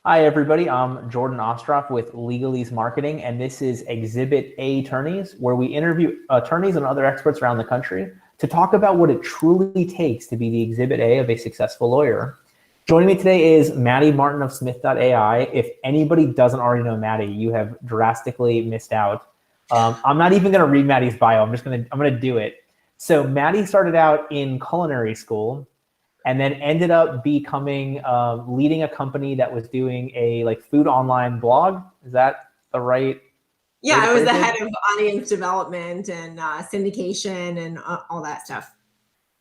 Hi, everybody. I'm Jordan Ostroff with Legalese Marketing, and this is Exhibit A Attorneys, where we interview attorneys and other experts around the country to talk about what it truly takes to be the Exhibit A of a successful lawyer. Joining me today is Madelaine Martin of Smith.ai. If anybody doesn't already know Maddie, you have drastically missed out. I'm not even going to read Maddie's bio. I'm going to do it. So Maddie started out in culinary school, and then ended up becoming leading a company that was doing a food online blog. Is that the right? Yeah, I was the head of audience development and syndication and all that stuff.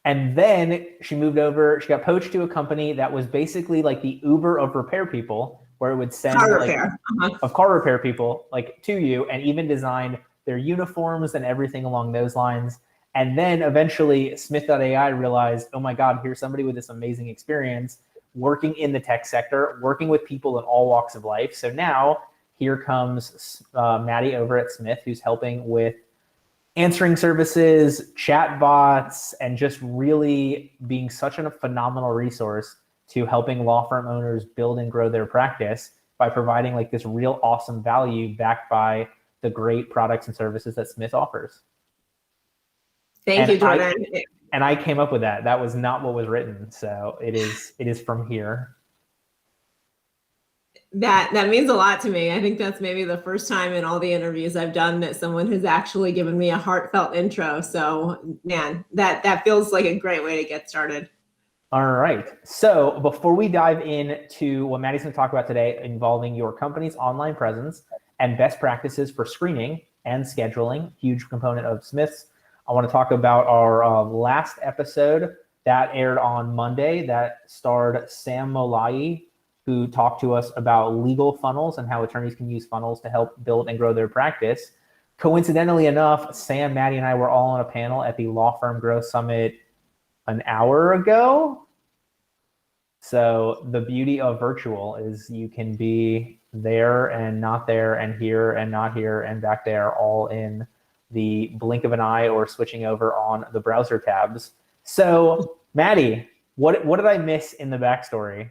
And then she moved over. She got poached to a company that was basically like the Uber of repair people, where it would send of car repair people to you, and even design their uniforms and everything along those lines. And then eventually Smith.ai realized, oh my God, here's somebody with this amazing experience working in the tech sector, working with people in all walks of life. So now here comes Maddie over at Smith, who's helping with answering services, chat bots, and just really being such a phenomenal resource to helping law firm owners build and grow their practice by providing this real awesome value backed by the great products and services that Smith offers. Thank you, Jordan. I came up with that. That was not what was written. So it is from here. That means a lot to me. I think that's maybe the first time in all the interviews I've done that someone has actually given me a heartfelt intro. So man, that feels like a great way to get started. All right. So before we dive into what Maddie's going to talk about today, involving your company's online presence and best practices for screening and scheduling, huge component of Smith's, I want to talk about our last episode that aired on Monday that starred Sam Molai, who talked to us about legal funnels and how attorneys can use funnels to help build and grow their practice. Coincidentally enough, Sam, Maddie, and I were all on a panel at the Law Firm Growth Summit an hour ago. So the beauty of virtual is you can be there and not there, and here and not here, and back there, all in the blink of an eye or switching over on the browser tabs. So Maddie, what did I miss in the backstory?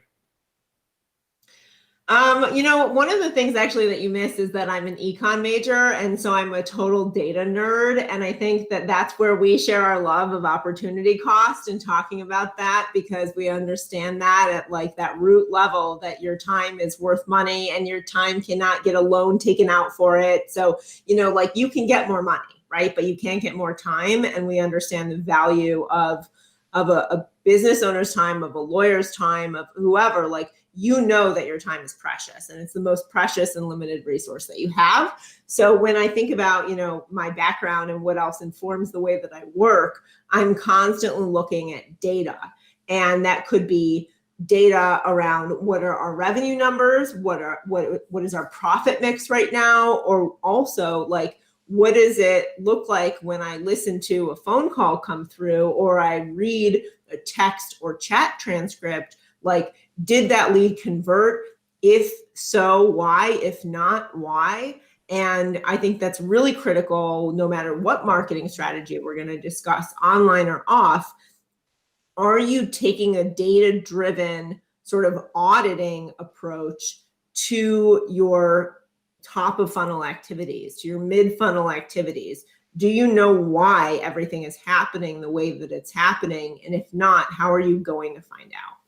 One of the things actually that you missed is that I'm an econ major, and so I'm a total data nerd. And I think that that's where we share our love of opportunity cost and talking about that, because we understand that at that root level that your time is worth money and your time cannot get a loan taken out for it. So, you can get more money, right? But you can't get more time. And we understand the value of a business owner's time, of a lawyer's time, of whoever, that your time is precious, and it's the most precious and limited resource that you have. So when I think about, my background and what else informs the way that I work, I'm constantly looking at data. And that could be data around what are our revenue numbers, what is our profit mix right now, or also what does it look like when I listen to a phone call come through, or I read a text or chat transcript? Did that lead convert? If so, why? If not, why? And I think that's really critical no matter what marketing strategy we're going to discuss, online or off. Are you taking a data-driven sort of auditing approach to your top of funnel activities, to your mid funnel activities? Do you know why everything is happening the way that it's happening? And if not, how are you going to find out?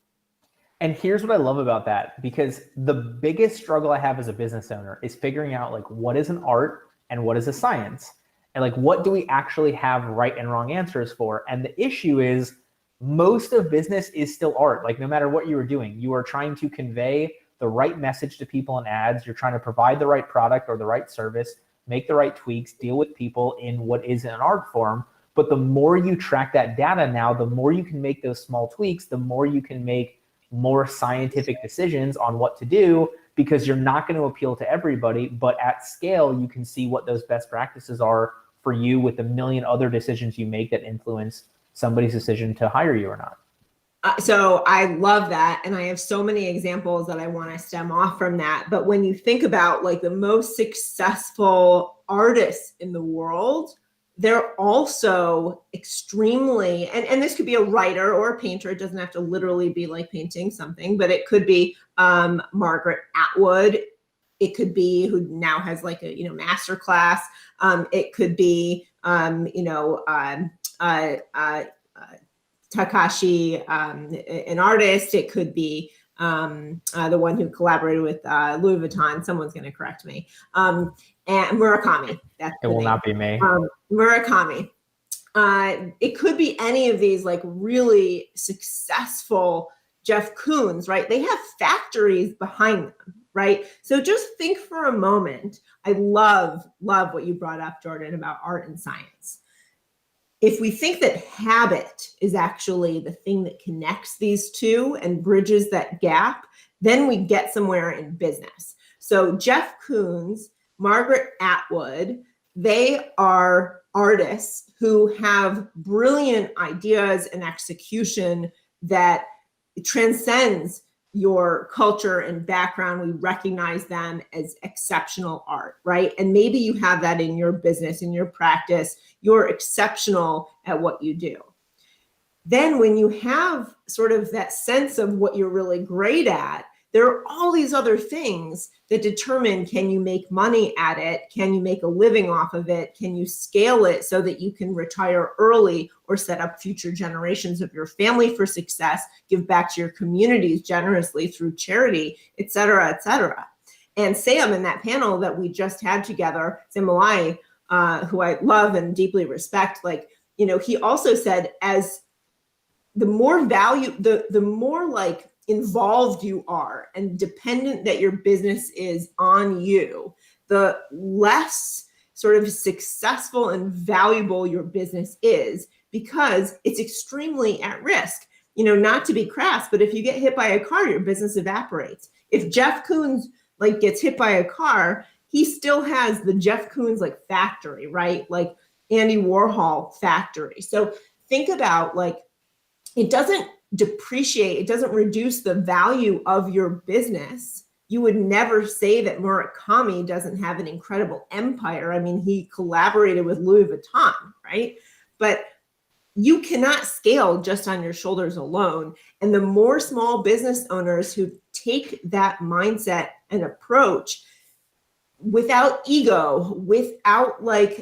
And here's what I love about that, because the biggest struggle I have as a business owner is figuring out what is an art and what is a science, and what do we actually have right and wrong answers for. And the issue is most of business is still art. No matter what you are doing, you are trying to convey the right message to people in ads. You're trying to provide the right product or the right service, make the right tweaks, deal with people in what is an art form. But the more you track that data now, the more you can make those small tweaks, the more you can make more scientific decisions on what to do, because you're not going to appeal to everybody, but at scale, you can see what those best practices are for you with a million other decisions you make that influence somebody's decision to hire you or not. So I love that. And I have so many examples that I want to stem off from that. But when you think about the most successful artists in the world, they're also extremely, and this could be a writer or a painter. It doesn't have to literally be like painting something, but it could be Margaret Atwood. It could be who now has like a, master class. It could be, Takashi, an artist. It could be the one who collaborated with Louis Vuitton. Someone's going to correct me. And Murakami. That's it will not be me. Murakami. It could be any of these like really successful Jeff Koons, right? They have factories behind them, right? So just think for a moment. I love what you brought up, Jordan, about art and science. If we think that habit is actually the thing that connects these two and bridges that gap, then we get somewhere in business. So Jeff Koons, Margaret Atwood, they are artists who have brilliant ideas and execution that transcends your culture and background. We recognize them as exceptional art, right? And maybe you have that in your business, in your practice. You're exceptional at what you do. Then when you have sort of that sense of what you're really great at, there are all these other things that determine, can you make money at it? Can you make a living off of it? Can you scale it so that you can retire early or set up future generations of your family for success, give back to your communities generously through charity, et cetera, et cetera. And Sam, in that panel that we just had together, Sam Malai, who I love and deeply respect, he also said, as the more value, the more like involved you are and dependent that your business is on you, the less sort of successful and valuable your business is, because it's extremely at risk. Not to be crass, but if you get hit by a car, your business evaporates. If Jeff Koons gets hit by a car, he still has the Jeff Koons factory, right? Like Andy Warhol factory. So think about it doesn't depreciate, it doesn't reduce the value of your business. You would never say that Murakami doesn't have an incredible empire. I mean, he collaborated with Louis Vuitton, right? But you cannot scale just on your shoulders alone. And the more small business owners who take that mindset and approach without ego, without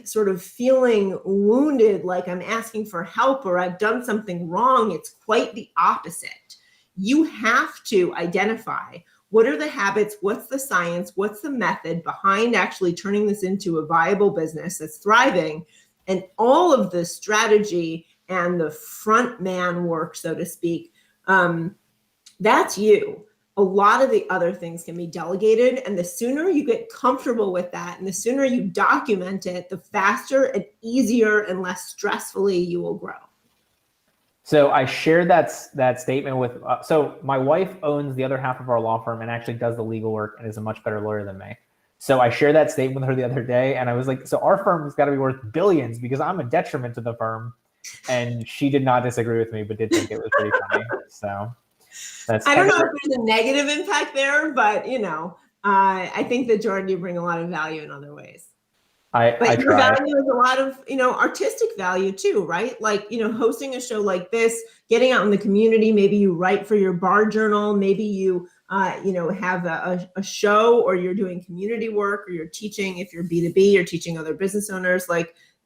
sort of feeling wounded, like I'm asking for help or I've done something wrong, it's quite the opposite. You have to identify what are the habits, what's the science, what's the method behind actually turning this into a viable business that's thriving, and all of the strategy and the front man work, so to speak, that's you. A lot of the other things can be delegated, and the sooner you get comfortable with that and the sooner you document it, the faster and easier and less stressfully you will grow. So I shared that statement with, so my wife owns the other half of our law firm and actually does the legal work and is a much better lawyer than me. So I shared that statement with her the other day, and I was like, so our firm has got to be worth billions because I'm a detriment to the firm. And she did not disagree with me, but did think it was pretty funny. So I don't know if there's a negative impact there, but I think that, Jordan, you bring a lot of value in other ways. But your value is a lot of, artistic value too, right? Hosting a show like this, getting out in the community, maybe you write for your bar journal, maybe you, have a show, or you're doing community work, or you're teaching, if you're B2B, you're teaching other business owners.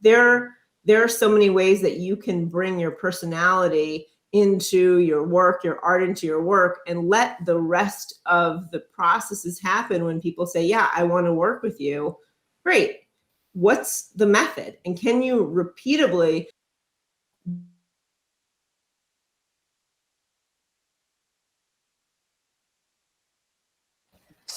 There are so many ways that you can bring your personality into your work, your art into your work, and let the rest of the processes happen. When people say, yeah, I want to work with you, great. What's the method? And can you repeatably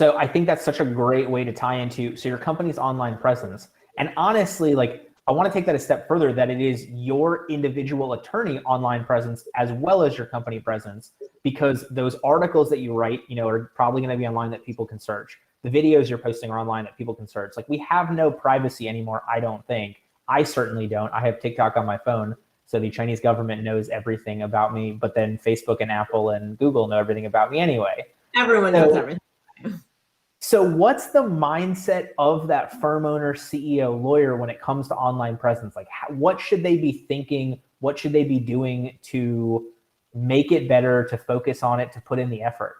So I think that's such a great way to tie into, so your company's online presence. And honestly, I want to take that a step further, that it is your individual attorney online presence as well as your company presence, because those articles that you write, are probably going to be online that people can search. The videos you're posting are online that people can search. We have no privacy anymore, I don't think. I certainly don't. I have TikTok on my phone, so the Chinese government knows everything about me, but then Facebook and Apple and Google know everything about me anyway. Everyone knows everything. So what's the mindset of that firm owner, CEO, lawyer when it comes to online presence? Like, what should they be thinking? What should they be doing to make it better, to focus on it, to put in the effort?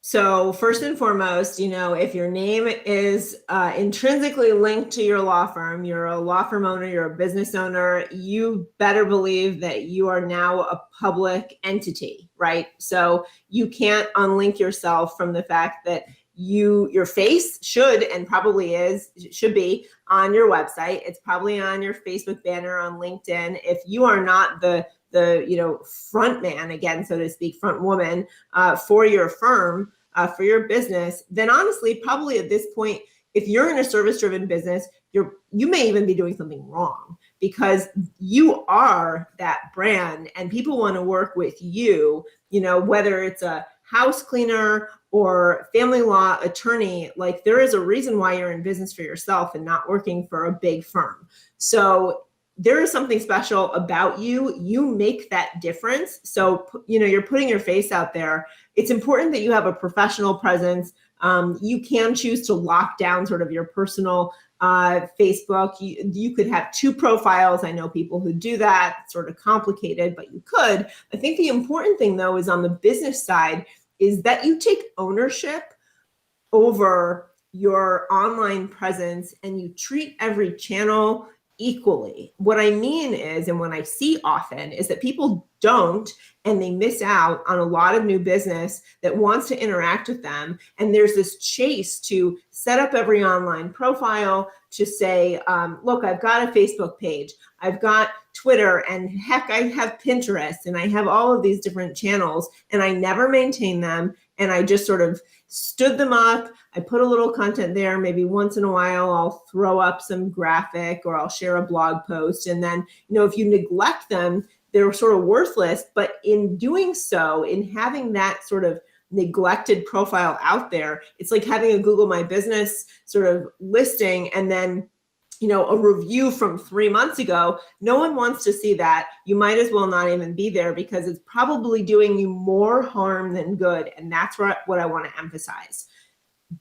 So first and foremost, if your name is intrinsically linked to your law firm, you're a law firm owner, you're a business owner, you better believe that you are now a public entity, right? So you can't unlink yourself from the fact that your face should and probably should be on your website. It's probably on your Facebook banner, on LinkedIn. If you are not the front man, again, so to speak, front woman for your firm, for your business, then honestly, probably at this point, if you're in a service-driven business, you may even be doing something wrong, because you are that brand and people want to work with you, whether it's a house cleaner or family law attorney. Like, there is a reason why you're in business for yourself and not working for a big firm. So there is something special about you. You make that difference. So, you're putting your face out there. It's important that you have a professional presence. You can choose to lock down sort of your personal Facebook. You could have 2 profiles. I know people who do that. It's sort of complicated, but you could. I think the important thing, though, is on the business side, is that you take ownership over your online presence and you treat every channel equally. What I mean is, and what I see often, is that people don't, and they miss out on a lot of new business that wants to interact with them. And there's this chase to set up every online profile to say, look, I've got a Facebook page, I've got Twitter, and heck, I have Pinterest, and I have all of these different channels, and I never maintain them. And I just sort of stood them up. I put a little content there. Maybe once in a while, I'll throw up some graphic or I'll share a blog post. And then, if you neglect them, they're sort of worthless. But in doing so, in having that sort of neglected profile out there, it's like having a Google My Business sort of listing and then a review from 3 months ago. No one wants to see that. You might as well not even be there, because it's probably doing you more harm than good. And that's what I want to emphasize.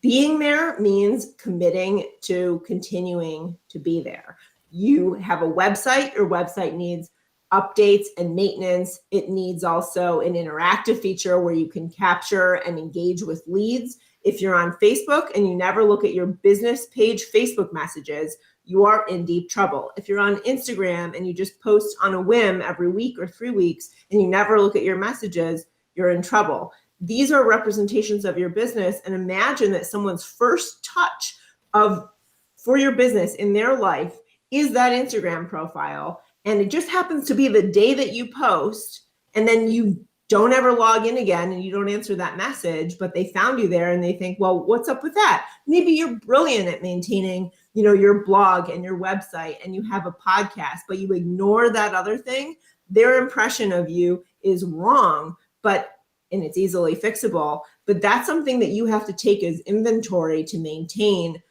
Being there means committing to continuing to be there. You have a website. Your website needs updates and maintenance. It needs also an interactive feature where you can capture and engage with leads. If you're on Facebook and you never look at your business page Facebook messages, you are in deep trouble. If you're on Instagram and you just post on a whim every week or 3 weeks and you never look at your messages, you're in trouble. These are representations of your business, and imagine that someone's first touch for your business in their life is that Instagram profile. And it just happens to be the day that you post, and then you don't ever log in again and you don't answer that message, but they found you there and they think, well, what's up with that? Maybe you're brilliant at maintaining, your blog and your website, and you have a podcast, but you ignore that other thing. Their impression of you is wrong, and it's easily fixable. But that's something that you have to take as inventory to maintain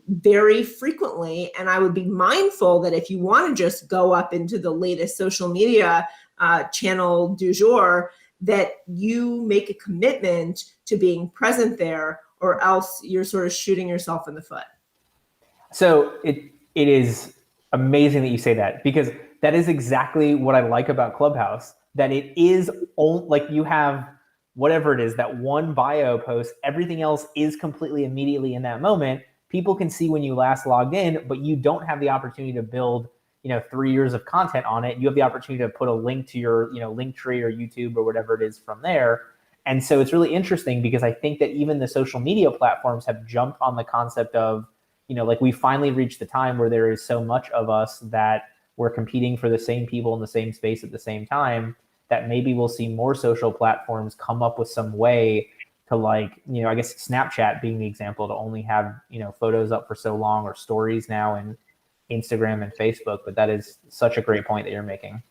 very frequently. And I would be mindful that if you want to just go up into the latest social media channel du jour, that you make a commitment to being present there, or else you're sort of shooting yourself in the foot. So it is amazing that you say that, because that is exactly what I like about Clubhouse, that it is like you have whatever it is, that one bio post, everything else is completely immediately in that moment. People can see when you last logged in, but you don't have the opportunity to build 3 years of content on it. You have the opportunity to put a link to your Linktree or YouTube or whatever it is from there. And so it's really interesting, because I think that even the social media platforms have jumped on the concept of, like, we finally reached the time where there is so much of us that we're competing for the same people in the same space at the same time, that maybe we'll see more social platforms come up with some way to, like, I guess Snapchat being the example, to only have, photos up for so long, or stories now in Instagram and Facebook. But that is such a great point that you're making.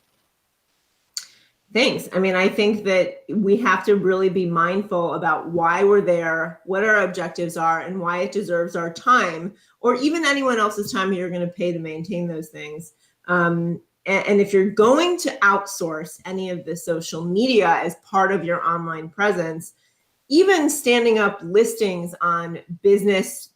Thanks. I mean, I think that we have to really be mindful about why we're there, what our objectives are, and why it deserves our time, or even anyone else's time you're going to pay to maintain those things. And if you're going to outsource any of the social media as part of your online presence, even standing up listings on business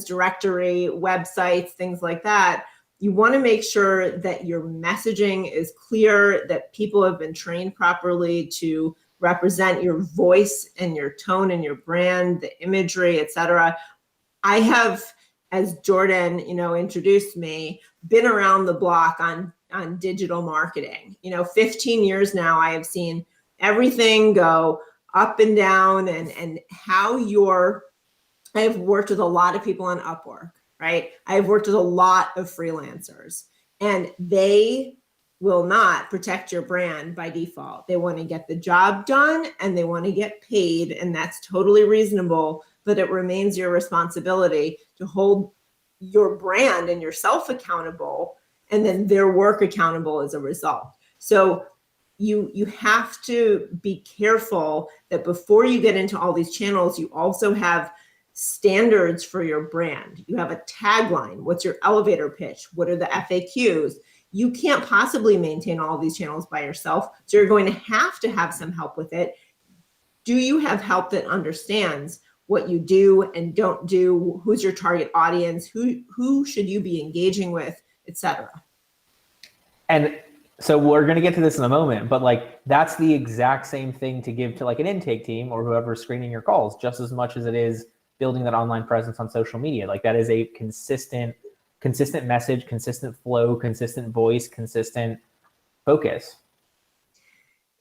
directory, websites, things like that, you want to make sure that your messaging is clear, that people have been trained properly to represent your voice and your tone and your brand, the imagery, etc. I have, as Jordan, introduced me, been around the block on digital marketing. 15 years now, I have seen everything go up and down, and how I have worked with a lot of people on Upwork, right? I've worked with a lot of freelancers, and they will not protect your brand by default. They want to get the job done and they want to get paid, and that's totally reasonable, but it remains your responsibility to hold your brand and yourself accountable, and then their work accountable as a result. So you have to be careful that before you get into all these channels, you also have standards for your brand. You have a tagline. What's your elevator pitch? What are the FAQs? You can't possibly maintain all of these channels by yourself, so you're going to have some help with it. Do you have help that understands what you do and don't do? Who's your target audience? Who should you be engaging with, etc.? And so we're going to get to this in a moment, but like that's the exact same thing to give to like an intake team or whoever's screening your calls, just as much as it is building that online presence on social media. Like that is a consistent message, consistent flow, consistent voice, consistent focus.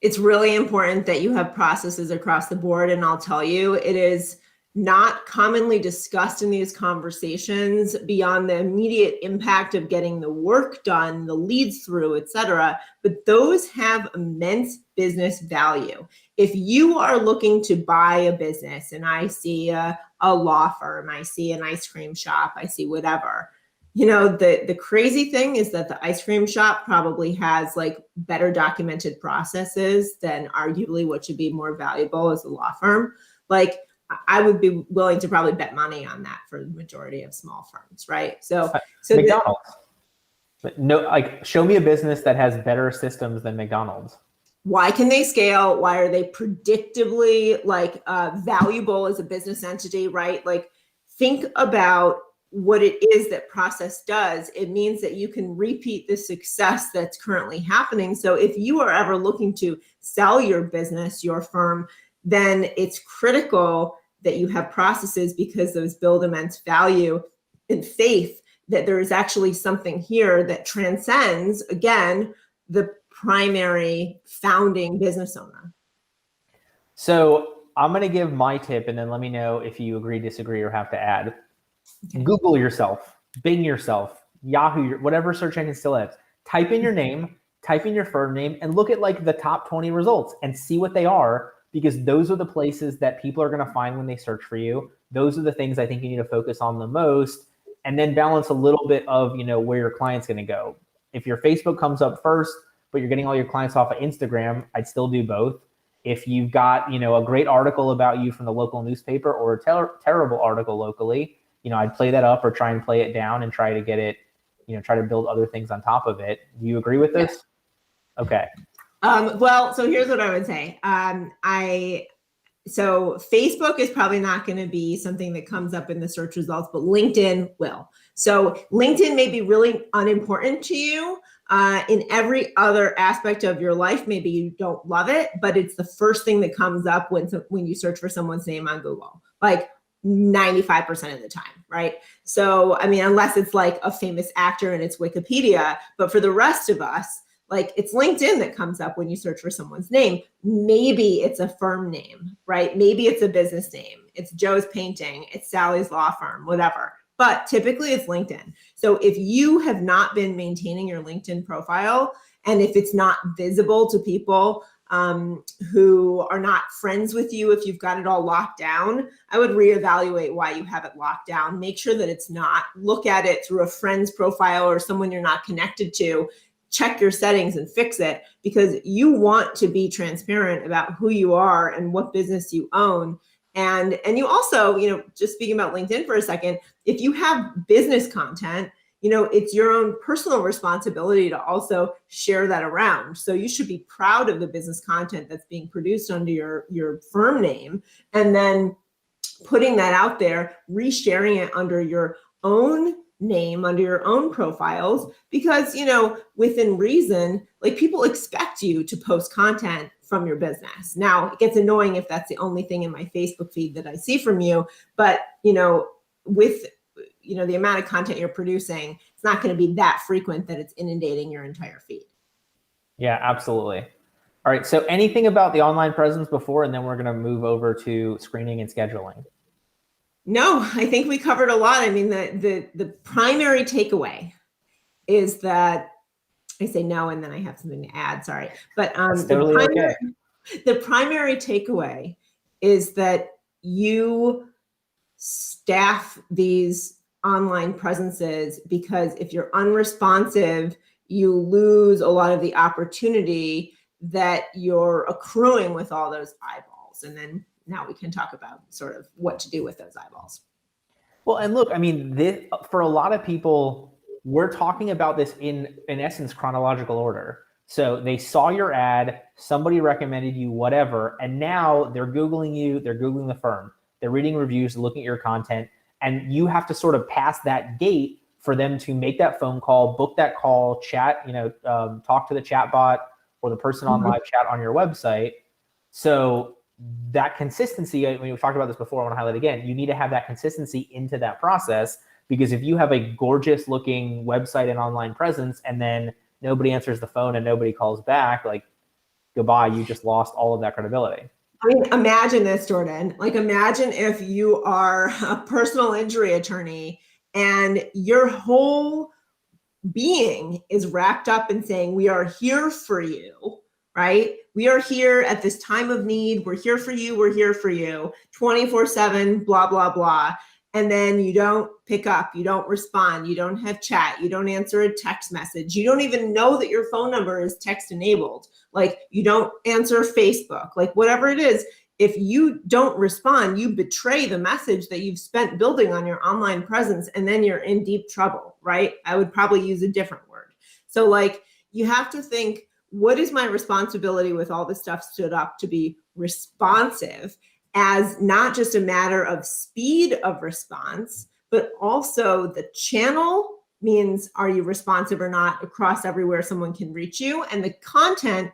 It's really important that you have processes across the board. And I'll tell you, it is not commonly discussed in these conversations beyond the immediate impact of getting the work done, the leads through, etc. But those have immense business value. If you are looking to buy a business, and I see a law firm, I see an ice cream shop, I see whatever, the crazy thing is that the ice cream shop probably has like better documented processes than arguably what should be more valuable as a law firm. Like, I would be willing to probably bet money on that for the majority of small firms, right? So McDonald's. But no, like show me a business that has better systems than McDonald's. Why can they scale? Why are they predictably valuable as a business entity, right? Like think about what it is that process does. It means that you can repeat the success that's currently happening. So if you are ever looking to sell your business, your firm, then it's critical that you have processes, because those build immense value and faith that there is actually something here that transcends, again, the primary founding business owner. So I'm going to give my tip, and then let me know if you agree, disagree, or have to add. Okay. Google yourself, Bing yourself, Yahoo, whatever search engine still has. Type in your name, type in your firm name, and look at like the top 20 results and see what they are, because those are the places that people are going to find when they search for you. Those are the things I think you need to focus on the most, and then balance a little bit of, where your client's going to go. If your Facebook comes up first, but you're getting all your clients off of Instagram, I'd still do both. If you've got, a great article about you from the local newspaper or a terrible article locally, I'd play that up or try and play it down and try to get it, try to build other things on top of it. Do you agree with this? Yes. Okay. Well, so here's what I would say. So Facebook is probably not going to be something that comes up in the search results, but LinkedIn will. So LinkedIn may be really unimportant to you in every other aspect of your life. Maybe you don't love it, but it's the first thing that comes up when you search for someone's name on Google, like 95% of the time, right? So, I mean, unless it's like a famous actor and it's Wikipedia, but for the rest of us, like it's LinkedIn that comes up when you search for someone's name. Maybe it's a firm name, right? Maybe it's a business name. It's Joe's Painting, it's Sally's Law Firm, whatever. But typically it's LinkedIn. So if you have not been maintaining your LinkedIn profile, and if it's not visible to people who are not friends with you, if you've got it all locked down, I would reevaluate why you have it locked down. Make sure that it's not. Look at it through a friend's profile or someone you're not connected to. Check your settings and fix it, because you want to be transparent about who you are and what business you own. And you also, just speaking about LinkedIn for a second, if you have business content, it's your own personal responsibility to also share that around. So you should be proud of the business content that's being produced under your firm name, and then putting that out there, resharing it under your own name, under your own profiles, because, within reason, like, people expect you to post content from your business. Now, it gets annoying if that's the only thing in my Facebook feed that I see from you, but, with the amount of content you're producing, it's not going to be that frequent that it's inundating your entire feed. Yeah, absolutely. All right. So anything about the online presence before, and then we're going to move over to screening and scheduling? No, I think we covered a lot. I mean, the primary takeaway is that, I say no, and then I have something to add, sorry. But the primary takeaway is that you staff these online presences, because if you're unresponsive, you lose a lot of the opportunity that you're accruing with all those eyeballs. And then now we can talk about sort of what to do with those eyeballs. Well, and look, I mean, for a lot of people, we're talking about this in essence, chronological order. So they saw your ad, somebody recommended you, whatever, and now they're Googling you, they're Googling the firm, they're reading reviews, looking at your content, and you have to sort of pass that gate for them to make that phone call, book that call, chat, talk to the chat bot or the person on live chat on your website. So that consistency, I mean, we've talked about this before, I want to highlight again, you need to have that consistency into that process, because if you have a gorgeous looking website and online presence and then nobody answers the phone and nobody calls back, like, goodbye, you just lost all of that credibility. I mean, imagine this, Jordan. Like, imagine if you are a personal injury attorney and your whole being is wrapped up in saying, we are here for you, right? We are here at this time of need. We're here for you. We're here for you 24/7, blah, blah, blah. And then you don't pick up, you don't respond, you don't have chat, you don't answer a text message, you don't even know that your phone number is text enabled. Like, you don't answer Facebook, like, whatever it is. If you don't respond, you betray the message that you've spent building on your online presence, and then you're in deep trouble, right? I would probably use a different word. So, like, you have to think, what is my responsibility with all this stuff stood up to be responsive, as not just a matter of speed of response, but also the channel means, are you responsive or not across everywhere someone can reach you? And the content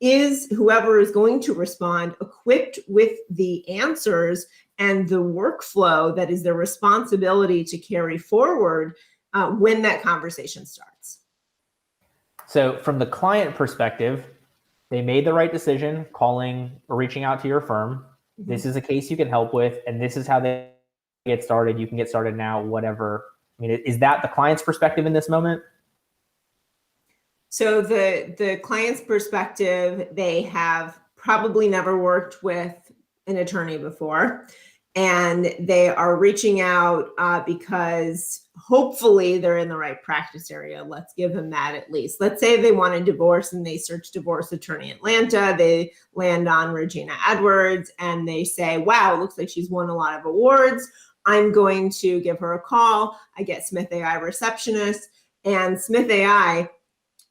is, whoever is going to respond, equipped with the answers and the workflow that is their responsibility to carry forward when that conversation starts. So from the client perspective, they made the right decision calling or reaching out to your firm. This is a case you can help with, and this is how they get started. You can get started now, whatever. I mean, is that the client's perspective in this moment? So the client's perspective, they have probably never worked with an attorney before, and they are reaching out because hopefully they're in the right practice area. Let's give them that at least. Let's say they want a divorce and they search divorce attorney Atlanta. They land on Regina Edwards and they say, wow, it looks like she's won a lot of awards. I'm going to give her a call. I get Smith.ai receptionist, and Smith.ai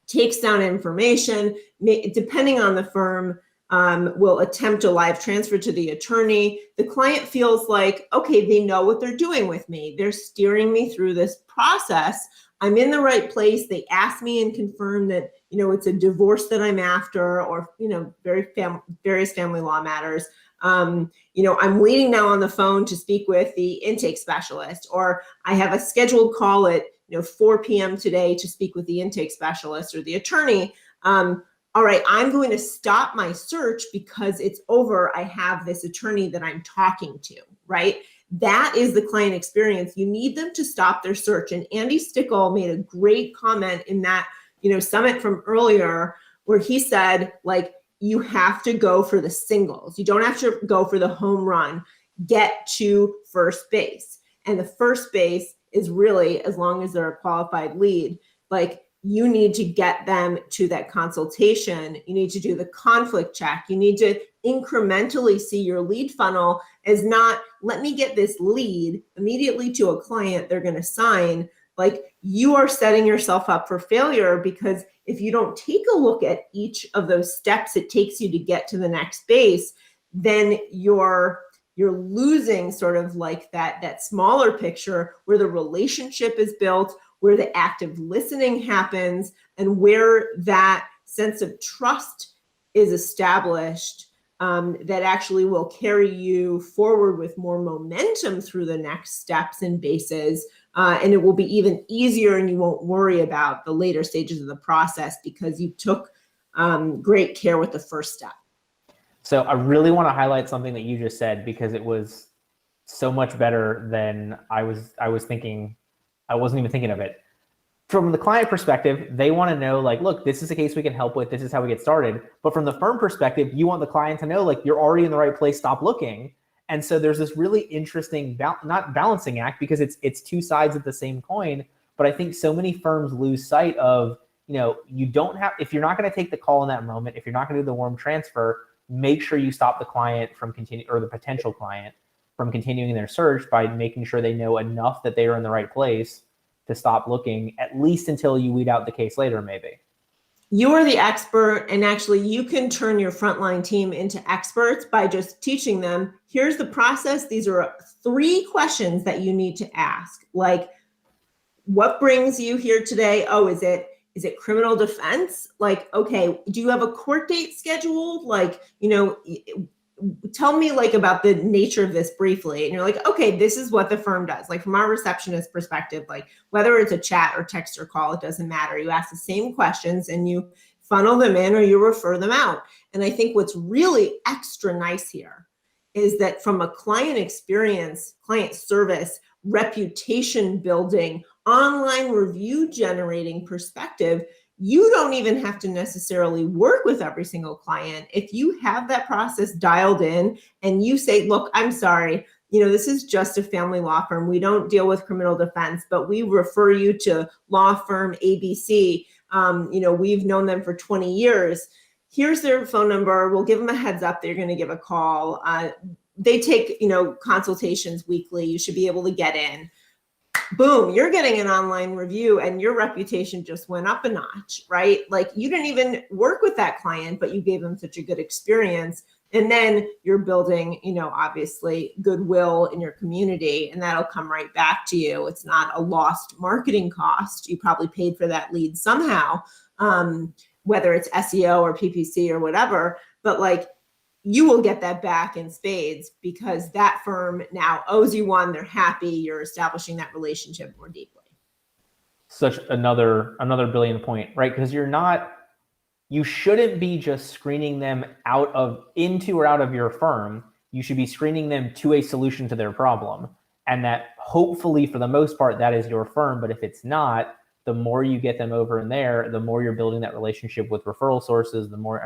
takes down information, depending on the firm, will attempt a live transfer to the attorney. The client feels like, okay, they know what they're doing with me. They're steering me through this process. I'm in the right place. They ask me and confirm that, it's a divorce that I'm after, or, various family law matters. I'm waiting now on the phone to speak with the intake specialist, or I have a scheduled call at 4 p.m. today to speak with the intake specialist or the attorney. All right, I'm going to stop my search because it's over. I have this attorney that I'm talking to, right? That is the client experience. You need them to stop their search. And Andy Stickle made a great comment in that, summit from earlier, where he said, like, you have to go for the singles. You don't have to go for the home run. Get to first base. And the first base is really, as long as they're a qualified lead, like, you need to get them to that consultation. You need to do the conflict check. You need to incrementally see your lead funnel as not, let me get this lead immediately to a client they're going to sign, like you are setting yourself up for failure, because if you don't take a look at each of those steps it takes you to get to the next base, then you're losing sort of like that smaller picture where the relationship is built, where the active listening happens, and where that sense of trust is established, that actually will carry you forward with more momentum through the next steps and bases. And it will be even easier, and you won't worry about the later stages of the process because you took great care with the first step. So I really want to highlight something that you just said, because it was so much better than I was thinking. I wasn't even thinking of it. From the client perspective, they want to know, like, look, this is a case we can help with. This is how we get started. But from the firm perspective, you want the client to know, like, you're already in the right place. Stop looking. And so there's this really interesting, not balancing act, because it's two sides of the same coin. But I think so many firms lose sight of, you don't have, if you're not going to take the call in that moment, if you're not going to do the warm transfer, make sure you stop the client from continuing, or the potential client from continuing their search, by making sure they know enough that they are in the right place to stop looking, at least until you weed out the case later, maybe. You are the expert, and actually you can turn your frontline team into experts by just teaching them, here's the process. These are 3 questions that you need to ask. Like, what brings you here today? Oh, is it criminal defense? Like, okay, do you have a court date scheduled? Like, tell me like about the nature of this briefly. And you're like, okay, this is what the firm does. Like from our receptionist perspective, like whether it's a chat or text or call, it doesn't matter. You ask the same questions and you funnel them in or you refer them out. And I think what's really extra nice here is that from a client experience, client service, reputation building, online review generating perspective, you don't even have to necessarily work with every single client. If you have that process dialed in and you say, look, I'm sorry, this is just a family law firm. We don't deal with criminal defense, but we refer you to law firm ABC. We've known them for 20 years. Here's their phone number. We'll give them a heads up that you're going to give a call. They take, consultations weekly. You should be able to get in. Boom, you're getting an online review and your reputation just went up a notch, right? Like you didn't even work with that client, but you gave them such a good experience. And then you're building, obviously goodwill in your community, and that'll come right back to you. It's not a lost marketing cost. You probably paid for that lead somehow, whether it's SEO or PPC or whatever, but like you will get that back in spades because that firm now owes you one. They're happy. You're establishing that relationship more deeply. Such another brilliant point, right? Because you shouldn't be just screening them into or out of your firm. You should be screening them to a solution to their problem. And that hopefully for the most part, that is your firm. But if it's not, the more you get them over in there, the more you're building that relationship with referral sources, the more,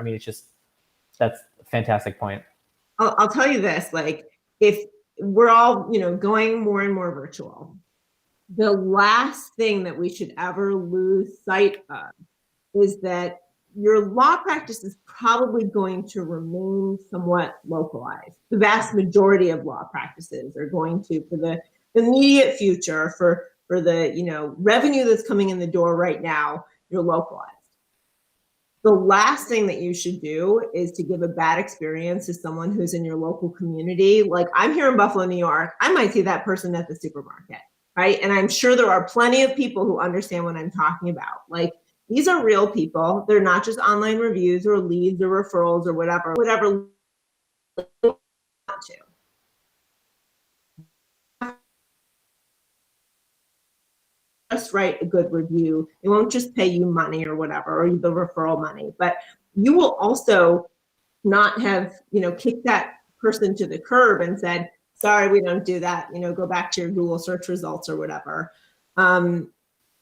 that's a fantastic point. I'll tell you this, like if we're all, going more and more virtual, the last thing that we should ever lose sight of is that your law practice is probably going to remain somewhat localized. The vast majority of law practices are going to, for the immediate future, for the revenue that's coming in the door right now, you're localized. The last thing that you should do is to give a bad experience to someone who's in your local community. Like I'm here in Buffalo, New York. I might see that person at the supermarket, right? And I'm sure there are plenty of people who understand what I'm talking about. Like these are real people. They're not just online reviews or leads or referrals or whatever you want to. Just write a good review. They won't just pay you money or whatever, or the referral money, but you will also not have, kicked that person to the curb and said, sorry, we don't do that. Go back to your Google search results or whatever.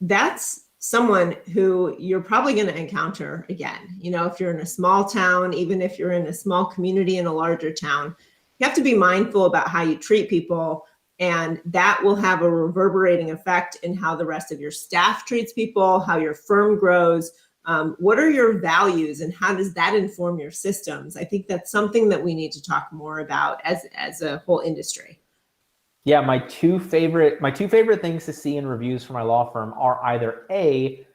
That's someone who you're probably going to encounter again. If you're in a small town, even if you're in a small community in a larger town, you have to be mindful about how you treat people. And that will have a reverberating effect in how the rest of your staff treats people, how your firm grows. What are your values and how does that inform your systems? I think that's something that we need to talk more about as a whole industry. Yeah, my two favorite things to see in reviews for my law firm are either A,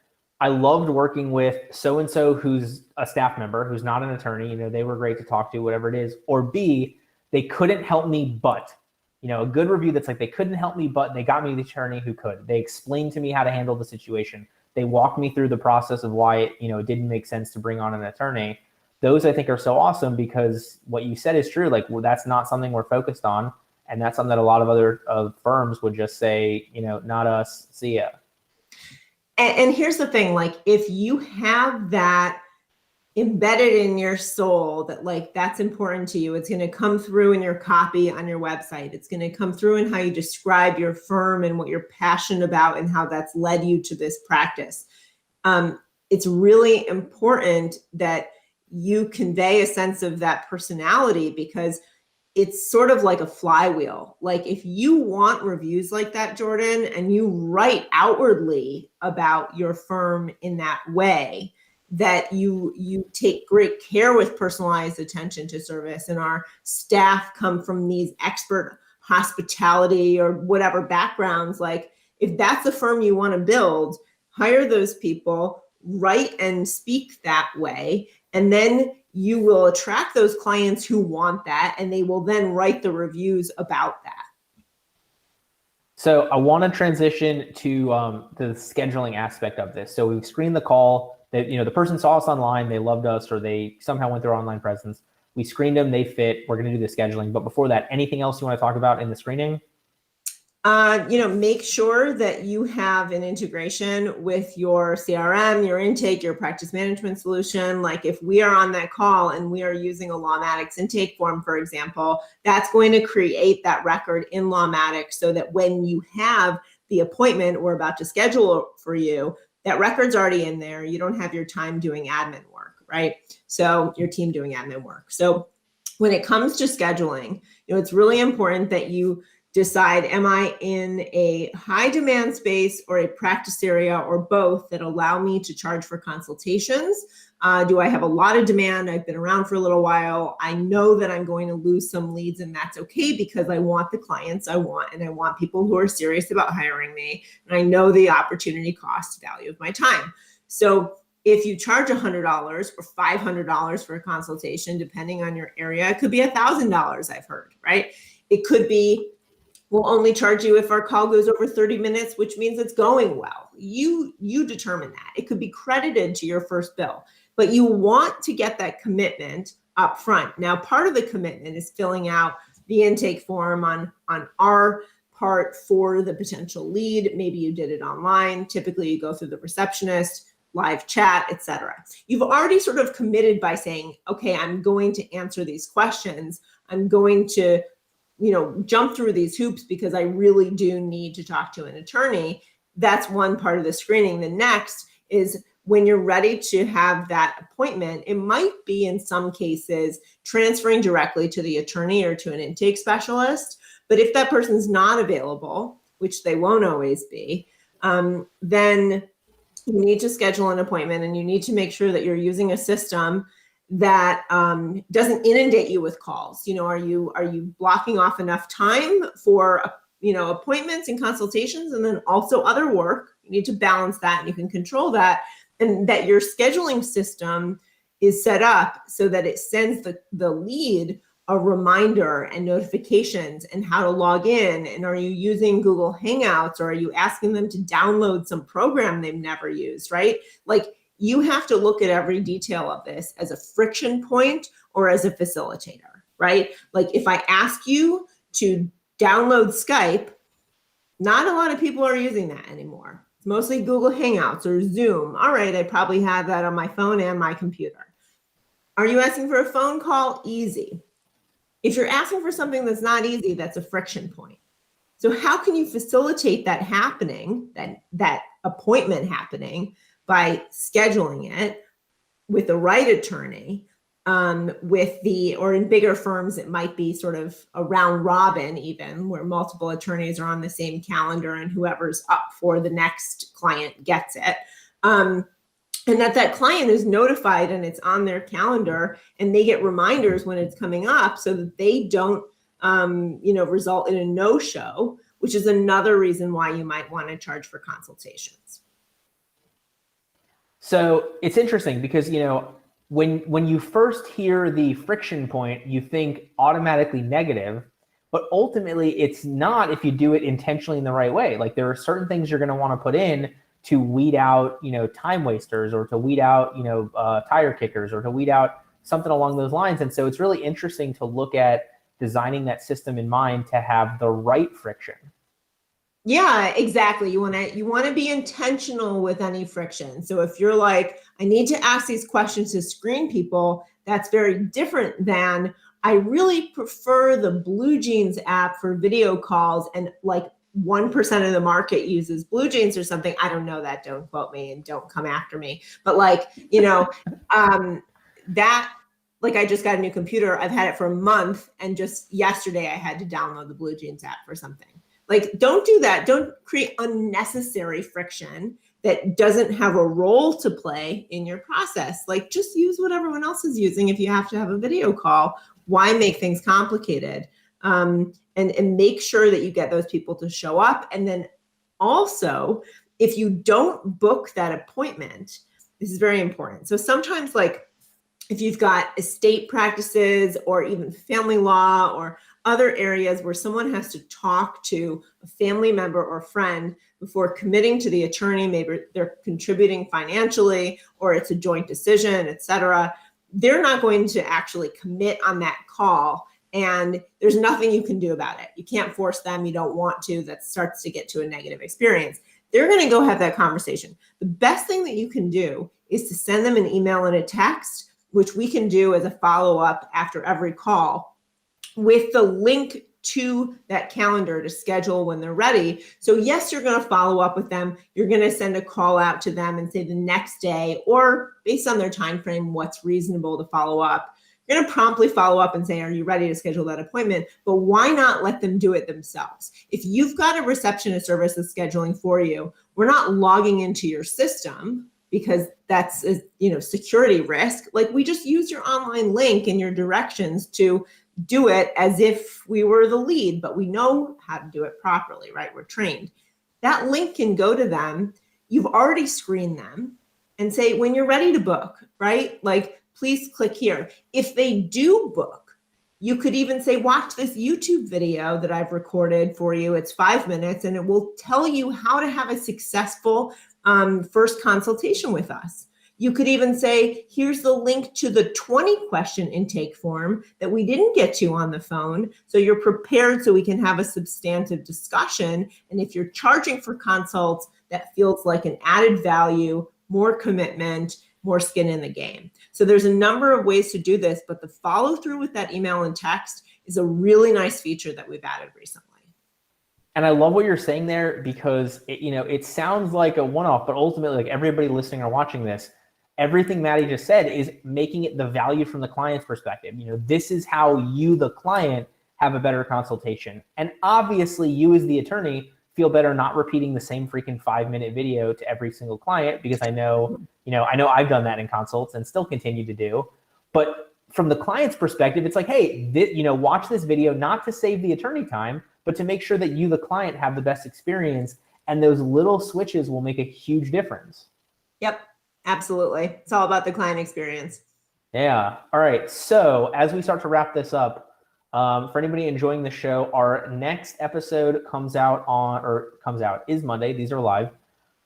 I loved working with so-and-so who's a staff member, who's not an attorney, they were great to talk to, whatever it is, or B, they couldn't help me, but, a good review that's like, they couldn't help me, but they got me the attorney who could. They explained to me how to handle the situation. They walked me through the process of why it didn't make sense to bring on an attorney. Those I think are so awesome because what you said is true. Like, well, that's not something we're focused on. And that's something that a lot of other firms would just say, not us, see ya. And here's the thing, like, if you have that embedded in your soul that like that's important to you, it's going to come through in your copy on your website. It's going to come through in how you describe your firm and what you're passionate about and how that's led you to this practice. It's really important that you convey a sense of that personality because it's sort of like a flywheel. Like if you want reviews like that, Jordan, and you write outwardly about your firm in that way, that you take great care with personalized attention to service, and our staff come from these expert hospitality or whatever backgrounds, like if that's the firm you want to build, hire those people, write and speak that way, and then you will attract those clients who want that, and they will then write the reviews about that. So I want to transition to the scheduling aspect of this. So we've screened the call. That the person saw us online, they loved us, or they somehow went through our online presence. We screened them, they fit. We're going to do the scheduling. But before that, anything else you want to talk about in the screening? Make sure that you have an integration with your CRM, your intake, your practice management solution. Like if we are on that call and we are using a Lawmatics intake form, for example, that's going to create that record in Lawmatics so that when you have the appointment we're about to schedule for you, that record's already in there. You don't have your time doing admin work, right? So your team doing admin work. So when it comes to scheduling, it's really important that you decide, am I in a high demand space or a practice area or both that allow me to charge for consultations? Do I have a lot of demand? I've been around for a little while. I know that I'm going to lose some leads, and that's okay because I want the clients I want, and I want people who are serious about hiring me. And I know the opportunity cost value of my time. So if you charge $100 or $500 for a consultation, depending on your area, it could be $1,000, I've heard, right? It could be, we'll only charge you if our call goes over 30 minutes, which means it's going well. You determine that. It could be credited to your first bill, but you want to get that commitment up front. Now, part of the commitment is filling out the intake form on our part for the potential lead. Maybe you did it online. Typically, you go through the receptionist, live chat, etc. You've already sort of committed by saying, okay, I'm going to answer these questions. I'm going to jump through these hoops because I really do need to talk to an attorney. That's one part of the screening. The next is when you're ready to have that appointment, it might be in some cases transferring directly to the attorney or to an intake specialist. But if that person's not available, which they won't always be, then you need to schedule an appointment, and you need to make sure that you're using a system that doesn't inundate you with calls. Are you blocking off enough time for appointments and consultations, and then also other work? You need to balance that, and you can control that, and that your scheduling system is set up so that it sends the lead a reminder and notifications and how to log in. And are you using Google Hangouts, or are you asking them to download some program they've never used, right? Like, you have to look at every detail of this as a friction point or as a facilitator, right? Like if I ask you to download Skype, not a lot of people are using that anymore. It's mostly Google Hangouts or Zoom. All right, I probably have that on my phone and my computer. Are you asking for a phone call? Easy. If you're asking for something that's not easy, that's a friction point. So how can you facilitate that happening, that appointment happening, by scheduling it with the right attorney, or in bigger firms, it might be sort of a round robin even, where multiple attorneys are on the same calendar and whoever's up for the next client gets it. And that client is notified and it's on their calendar, and they get reminders when it's coming up so that they don't result in a no-show, which is another reason why you might want to charge for consultations. So it's interesting because, when you first hear the friction point, you think automatically negative, but ultimately it's not if you do it intentionally in the right way. Like there are certain things you're going to want to put in to weed out, time wasters, or to weed out, tire kickers, or to weed out something along those lines. And so it's really interesting to look at designing that system in mind to have the right friction. Yeah, exactly. You want to be intentional with any friction. So if you're like, I need to ask these questions to screen people, that's very different than I really prefer the Blue Jeans app for video calls, and like 1% of the market uses Blue Jeans or something. I don't know that. Don't quote me and don't come after me. But that, like, I just got a new computer. I've had it for a month, and just yesterday I had to download the Blue Jeans app for something. Like, don't do that. Don't create unnecessary friction that doesn't have a role to play in your process. Like, just use what everyone else is using. If you have to have a video call, why make things complicated? And make sure that you get those people to show up. And then also, if you don't book that appointment, this is very important. So sometimes, like, if you've got estate practices or even family law or other areas where someone has to talk to a family member or friend before committing to the attorney, maybe they're contributing financially or it's a joint decision, et cetera, they're not going to actually commit on that call, and there's nothing you can do about it. You can't force them. You don't want to. That starts to get to a negative experience. They're going to go have that conversation. The best thing that you can do is to send them an email and a text, which we can do as a follow-up after every call, with the link to that calendar to schedule when they're ready. So yes, you're going to follow up with them. You're going to send a call out to them and say the next day, or based on their time frame, what's reasonable to follow up. You're going to promptly follow up and say, are you ready to schedule that appointment? But why not let them do it themselves? If you've got a receptionist service that's scheduling for you, we're not logging into your system because that's a security risk. Like, we just use your online link and your directions to do it as if we were the lead, but we know how to do it properly, right? We're trained. That link can go to them. You've already screened them and say, when you're ready to book, right? Like, please click here. If they do book, you could even say, watch this YouTube video that I've recorded for you. It's 5 minutes, and it will tell you how to have a successful first consultation with us. You could even say, here's the link to the 20-question intake form that we didn't get to on the phone, so you're prepared so we can have a substantive discussion. And if you're charging for consults, that feels like an added value, more commitment, more skin in the game. So there's a number of ways to do this, but the follow through with that email and text is a really nice feature that we've added recently. And I love what you're saying there, because it sounds like a one-off, but ultimately, like, everybody listening or watching this, everything Maddie just said is making it the value from the client's perspective. This is how you, the client, have a better consultation. And obviously you as the attorney feel better not repeating the same freaking 5-minute video to every single client, because I know I've done that in consults and still continue to do. But from the client's perspective, it's like, hey, watch this video, not to save the attorney time, but to make sure that you, the client, have the best experience. And those little switches will make a huge difference. Yep. Absolutely. It's all about the client experience. Yeah. All right. So as we start to wrap this up, for anybody enjoying the show, our next episode is Monday. These are live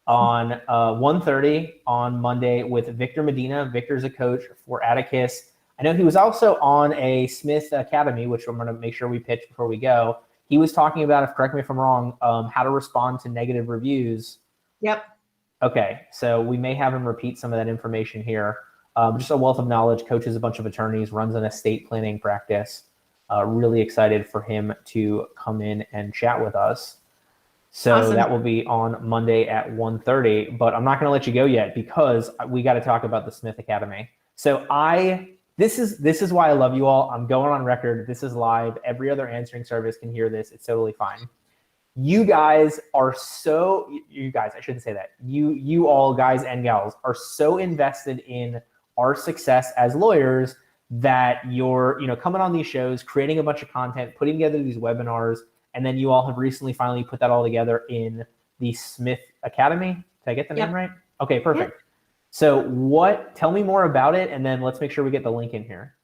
on 1:30 on Monday with Victor Medina. Victor's a coach for Atticus. I know he was also on a Smith Academy, which I'm going to make sure we pitch before we go. He was talking about, correct me if I'm wrong, how to respond to negative reviews. Yep. Okay, so we may have him repeat some of that information here. Just a wealth of knowledge, coaches a bunch of attorneys, runs an estate planning practice. Really excited for him to come in and chat with us. So awesome. That will be on Monday at 1:30, but I'm not going to let you go yet, because we got to talk about the Smith Academy. So this is why I love you all. I'm going on record. This is live. Every other answering service can hear this. It's totally fine. You guys, I shouldn't say that. You all, guys and gals, are so invested in our success as lawyers that you're, coming on these shows, creating a bunch of content, putting together these webinars, and then you all have recently finally put that all together in the Smith Academy. Did I get the name right? Okay, perfect. Yep. So tell me more about it, and then let's make sure we get the link in here.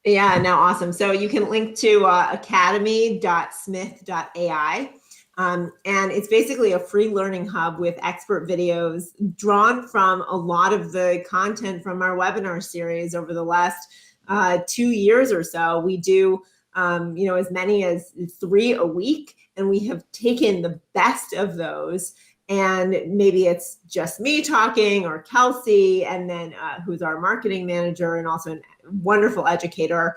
Yeah, no, awesome. So you can link to academy.smith.ai. And it's basically a free learning hub with expert videos drawn from a lot of the content from our webinar series over the last 2 years or so. We do, as many as 3 a week, and we have taken the best of those. And maybe it's just me talking, or Kelsey, and then who's our marketing manager and also a wonderful educator,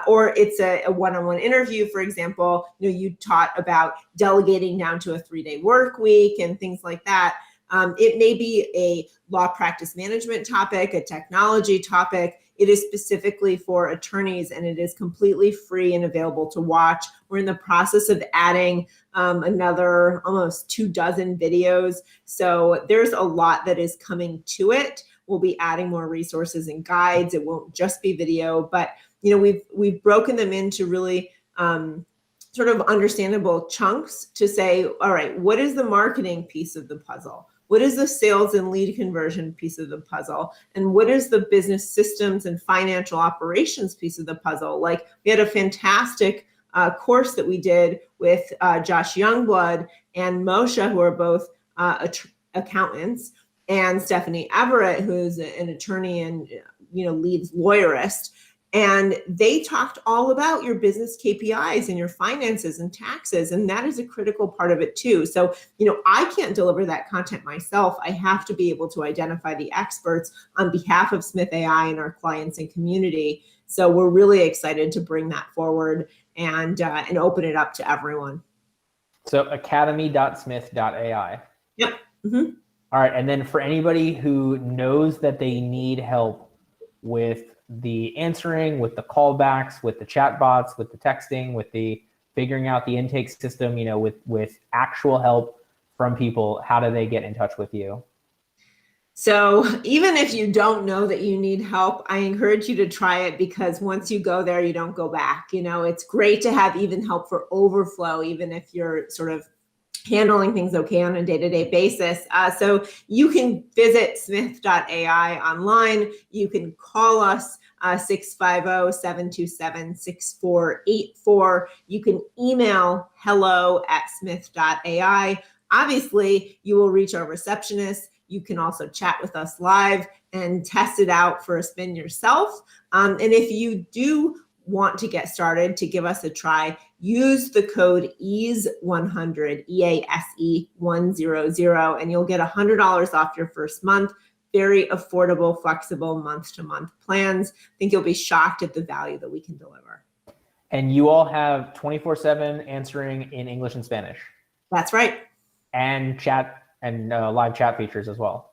or it's a one-on-one interview. For example, you taught about delegating down to a 3-day work week and things like that. It may be a law practice management topic, a technology topic. It is specifically for attorneys, and it is completely free and available to watch. We're in the process of adding another almost 24 videos. So there's a lot that is coming to it. We'll be adding more resources and guides. It won't just be video, but we've broken them into really sort of understandable chunks to say, all right, what is the marketing piece of the puzzle? What is the sales and lead conversion piece of the puzzle? And what is the business systems and financial operations piece of the puzzle? Like, we had a fantastic course that we did with Josh Youngblood and Moshe, who are both accountants, and Stephanie Everett, who's an attorney and leads lawyerist. And they talked all about your business KPIs and your finances and taxes. And that is a critical part of it too. So, I can't deliver that content myself. I have to be able to identify the experts on behalf of Smith.ai and our clients and community. So we're really excited to bring that forward and open it up to everyone. So academy.smith.ai. Yep. Mm-hmm. All right. And then for anybody who knows that they need help with the answering, with the callbacks, with the chatbots, with the texting, with the figuring out the intake system, with actual help from people, how do they get in touch with you? So even if you don't know that you need help, I encourage you to try it, because once you go there, you don't go back. It's great to have even help for overflow, even if you're sort of handling things okay on a day-to-day basis. So you can visit Smith.ai online. You can call us 650-727-6484. You can email hello@smith.ai. Obviously, you will reach our receptionist. You can also chat with us live and test it out for a spin yourself. And if you do want to get started, to give us a try, use the code EASE100, EASE100, and you'll get $100 off your first month. Very affordable, flexible month-to-month plans. I think you'll be shocked at the value that we can deliver. And you all have 24/7 answering in English and Spanish. That's right. And chat and live chat features as well.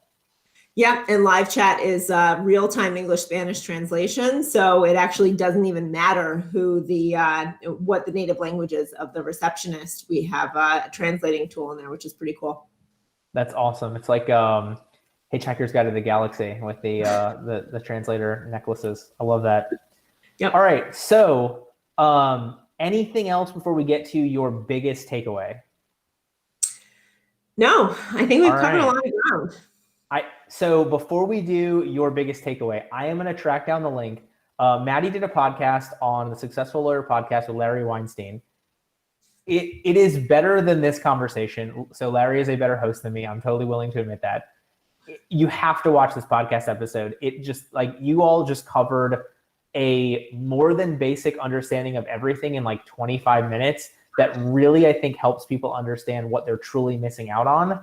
Yeah, and live chat is real-time English-Spanish translation, so it actually doesn't even matter who what the native language is of the receptionist. We have a translating tool in there, which is pretty cool. That's awesome. It's like Hitchhiker's Guide to the Galaxy with the translator necklaces. I love that. Yep. All right. So anything else before we get to your biggest takeaway? No, I think we've covered a lot of ground. So before we do your biggest takeaway, I am going to track down the link. Maddie did a podcast on the Successful Lawyer podcast with Larry Weinstein. It is better than this conversation. So Larry is a better host than me. I'm totally willing to admit that. You have to watch this podcast episode. It just, you all just covered a more than basic understanding of everything in 25 minutes that really, I think, helps people understand what they're truly missing out on.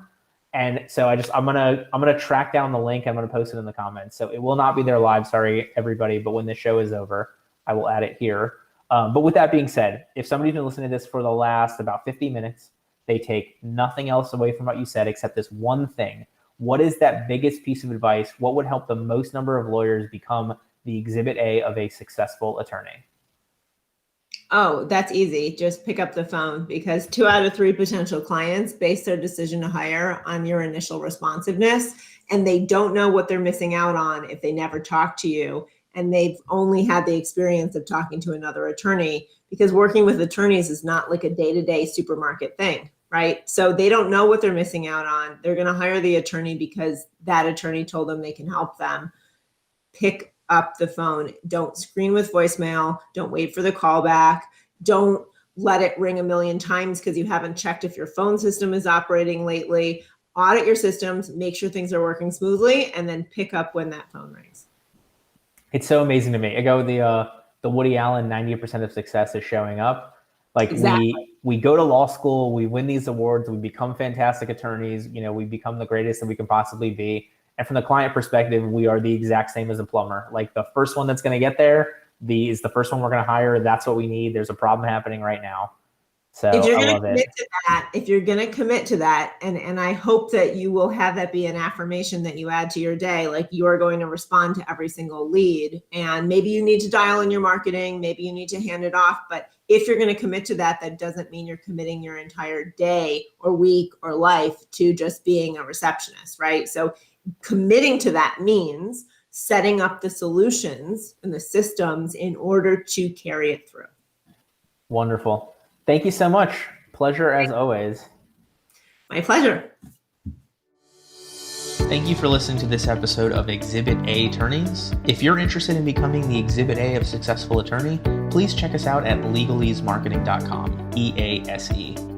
And so I'm gonna track down the link. I'm gonna post it in the comments. So it will not be there live. Sorry, everybody. But when the show is over, I will add it here. But with that being said, if somebody's been listening to this for the last about 50 minutes, they take nothing else away from what you said except this one thing. What is that biggest piece of advice? What would help the most number of lawyers become the exhibit A of a successful attorney? Oh, that's easy. Just pick up the phone, because 2 out of 3 potential clients base their decision to hire on your initial responsiveness, and they don't know what they're missing out on if they never talk to you. and they've only had the experience of talking to another attorney, because working with attorneys is not like a day-to-day supermarket thing, right? So they don't know what they're missing out on. They're going to hire the attorney because that attorney told them they can help them. Pick up the phone. Don't screen with voicemail. Don't wait for the call back. Don't let it ring a million times because you haven't checked if your phone system is operating lately. Audit your systems, make sure things are working smoothly, and then pick up when that phone rings. It's so amazing to me. I go the Woody Allen 90% of success is showing up. Like Exactly. we go to law school, we win these awards, we become fantastic attorneys, you know, we become the greatest that we can possibly be. And from the client perspective, we are the exact same as a plumber. Like the first one that's going to get there is the first one we're going to hire. That's what we need. There's a problem happening right now. So If you're I going to love commit it. to that, if you're going to commit to that, and I hope that you will have that be an affirmation that you add to your day, like you are going to respond to every single lead, and maybe you need to dial in your marketing, maybe you need to hand it off. But if you're going to commit to that, that doesn't mean you're committing your entire day or week or life to just being a receptionist, right? So committing to that means setting up the solutions and the systems in order to carry it through. Wonderful. Thank you so much. Pleasure as always. My pleasure. Thank you for listening to this episode of Exhibit A Attorneys. If you're interested in becoming the Exhibit A of a successful attorney, please check us out at legalesemarketing.com, EASE.